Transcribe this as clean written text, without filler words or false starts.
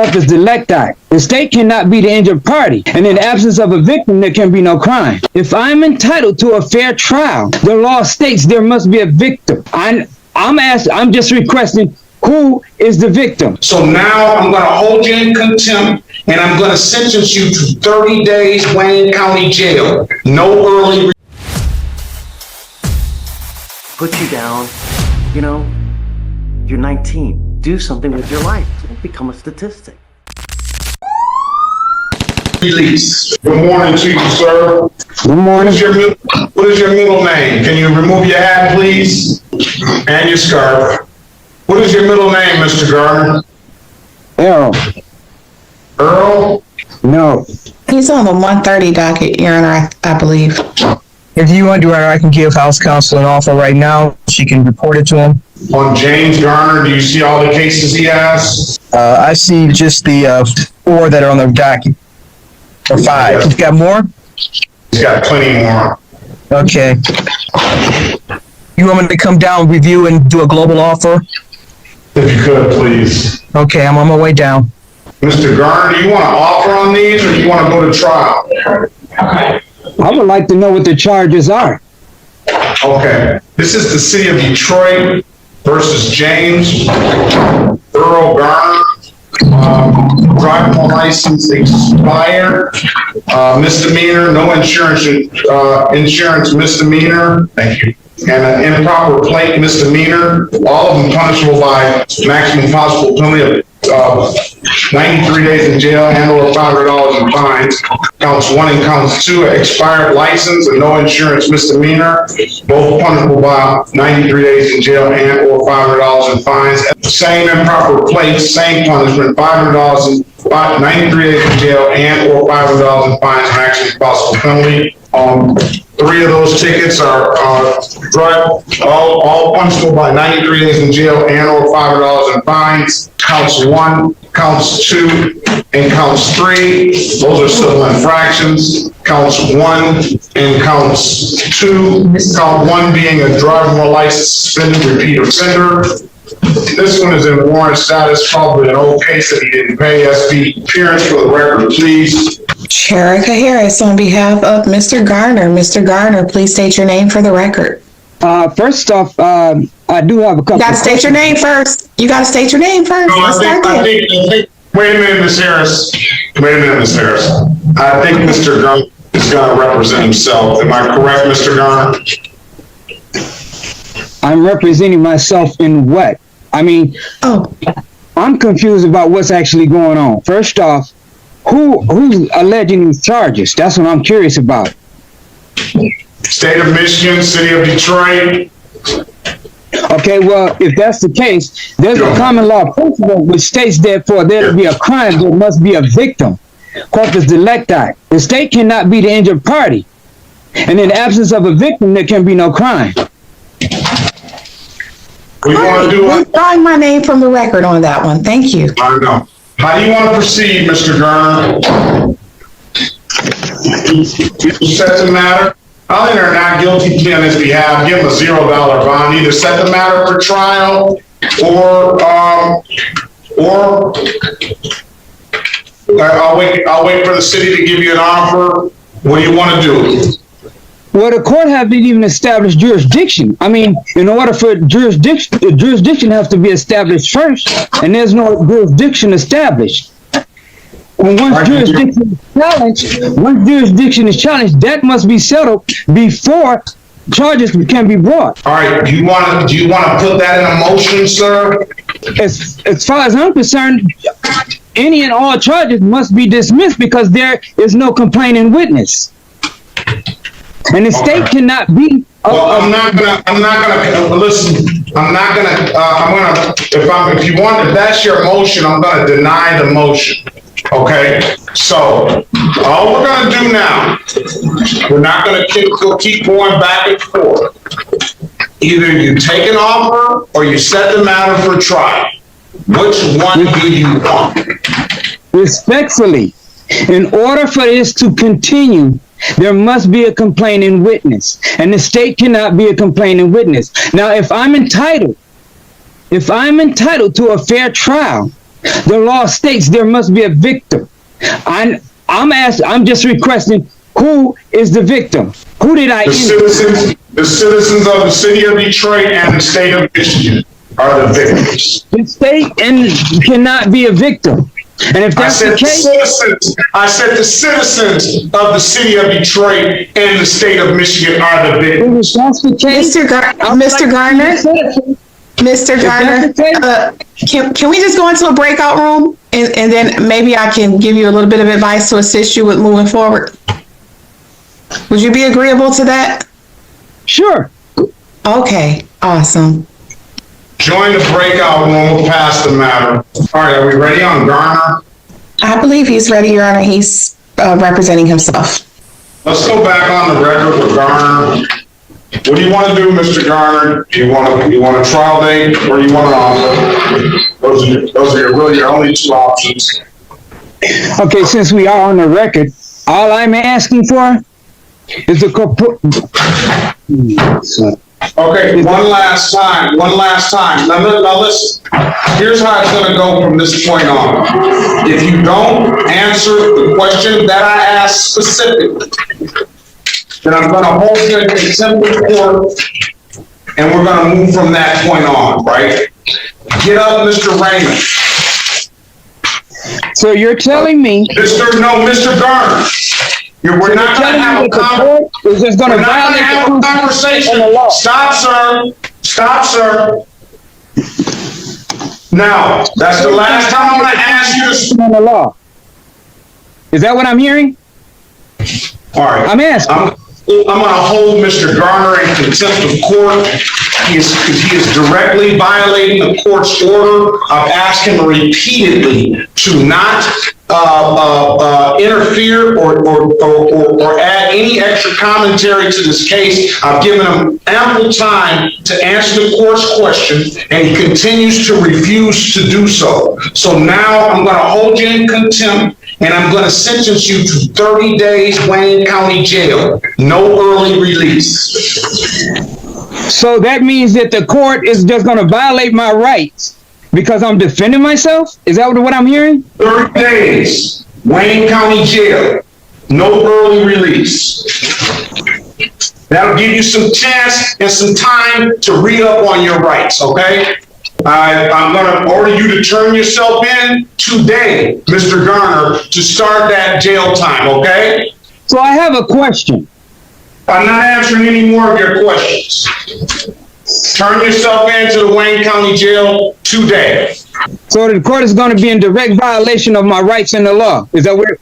corpus delicti. The state cannot be the injured party, and in the absence of a victim, there can be no crime. If I'm entitled to a fair trial, the law states there must be a victim. I'm just requesting, who is the victim? So now I'm going to hold you in contempt, and I'm going to sentence you to 30 days Wayne County Jail. No early. Put you down. You know, you're 19. Do something with your life. Don't become a statistic. Release. Good morning to you, sir. Good morning. What is your middle name? Can you remove your hat, please? And your scarf. What is your middle name, Mr. Gardner? Earl. Earl? No. He's on the 130 docket, Your Honor, I believe. If you want to, Your Honor, I can give House Counsel an offer right now. She can report it to him. On James Garner, do you see all the cases he has? I see just the 4 that are on the docket. Or 5. You've got more? He's got plenty more. Okay. You want me to come down, review, and do a global offer? If you could, please. Okay, I'm on my way down. Mr. Garner, do you want to offer on these, or do you want to go to trial? I would like to know what the charges are. Okay. This is the city of Detroit versus James Earl Garner. Driving license expired, misdemeanor, no insurance misdemeanor. Thank you. And an improper plate misdemeanor. All of them punishable by maximum possible penalty of 93 days in jail and or $500 in fines. Counts 1 and counts 2, expired license and no insurance misdemeanor, both punishable by 93 days in jail and or $500 in fines. Same improper plate, same punishment, $500 in 93 days in jail and or $500 in fines, maximum possible penalty. 3 of those tickets are all punishable by 93 days in jail and or $500 in fines. Counts 1, counts 2, and counts 3. Those are civil infractions. Counts 1 and counts 2. Count 1 being a driver license suspended repeat offender. This one is in warrant status, probably an old case that he didn't pay. SB appearance for the record, please. Sherika Harris on behalf of Mr. Garner. Mr. Garner, please state your name for the record. First off, I do have a couple. You gotta state your name first. You gotta state your name first. No, I think, wait a minute, Ms. Harris. I think Mr. Garner is going to represent himself. Am I correct, Mr. Garner? I'm representing myself in what? I mean, I'm confused about what's actually going on. First off, who's alleging these charges? That's what I'm curious about. State of Michigan, city of Detroit. Okay, well, if that's the case, there's a common law principle which states that for there to be a crime, there must be a victim. Corpus delicti. The state cannot be the injured party. And in the absence of a victim, there can be no crime. We want to do it. Find my name from the record on that one. Thank you. I know. How do you want to proceed, Mr. Garner? You set the matter. I'll enter a not guilty plea on his behalf. Give him a $0 bond. Either set the matter for trial, or I'll wait for the city to give you an offer. What do you want to do? Well, the court hasn't even established jurisdiction. I mean, in order for jurisdiction, the jurisdiction has to be established first, and there's no jurisdiction established. And once jurisdiction is challenged, that must be settled before charges can be brought. All right. Do you want to put that in a motion, sir? As far as I'm concerned, any and all charges must be dismissed because there is no complaining witness. And the state cannot be. Well, I'm not gonna listen. If that's your motion, I'm gonna deny the motion. Okay. So all we're gonna do now, we're not gonna keep going back and forth. Either you take an offer or you set the matter for trial. Which one do you want? Respectfully, in order for this to continue, there must be a complaining witness, and the state cannot be a complaining witness. Now, if I'm entitled to a fair trial, The law states there must be a victim. I'm just requesting, who is the victim? Who did I injure? The citizens of the city of Detroit and the state of Michigan are the victims. The state cannot be a victim. And if that's the case, I said the citizens of the city of Detroit and the state of Michigan are the victims. if that's the case, Mr. Garner, can we just go into a breakout room and then maybe I can give you a little bit of advice to assist you with moving forward? Would you be agreeable to that? Sure. Okay, awesome. Join the breakout room, we'll pass the matter. All right, are we ready on Garner? I believe he's ready, Your Honor. He's representing himself. Let's go back on the record with Garner. What do you want to do, Mr. Garner? Do you want a trial date or do you want an offer? Those are really your only two options. Okay, since we are on the record, all I'm asking for is the Okay, one last time. Now listen, here's how it's gonna go from this point on. If you don't answer the question that I asked specifically, then I'm gonna hold you in contempt of court, and we're gonna move from that point on, right? Get up, Mr. Raymond. So you're telling me, Mr. Garner. We're not gonna have a conversation. Stop, sir. Now, that's the last time I'm gonna ask you to. on the law. Is that what I'm hearing? All right. I'm asking. I'm gonna hold Mr. Garner in contempt of court. He is directly violating the court's order. I've asked him repeatedly to not interfere or add any extra commentary to this case. I've given him ample time to answer the court's question, and he continues to refuse to do so. So now I'm going to hold you in contempt, and I'm going to sentence you to 30 days Wayne County Jail, no early release. So that means that the court is just going to violate my rights because I'm defending myself? Is that what I'm hearing? 30 days, Wayne County Jail, no early release. That'll give you some chance and some time to read up on your rights, okay? I'm going to order you to turn yourself in today, Mr. Garner, to start that jail time, okay? So I have a question. I'm not answering any more of your questions. Turn yourself into the Wayne County Jail today. So the court is going to be in direct violation of my rights in the law. Is that where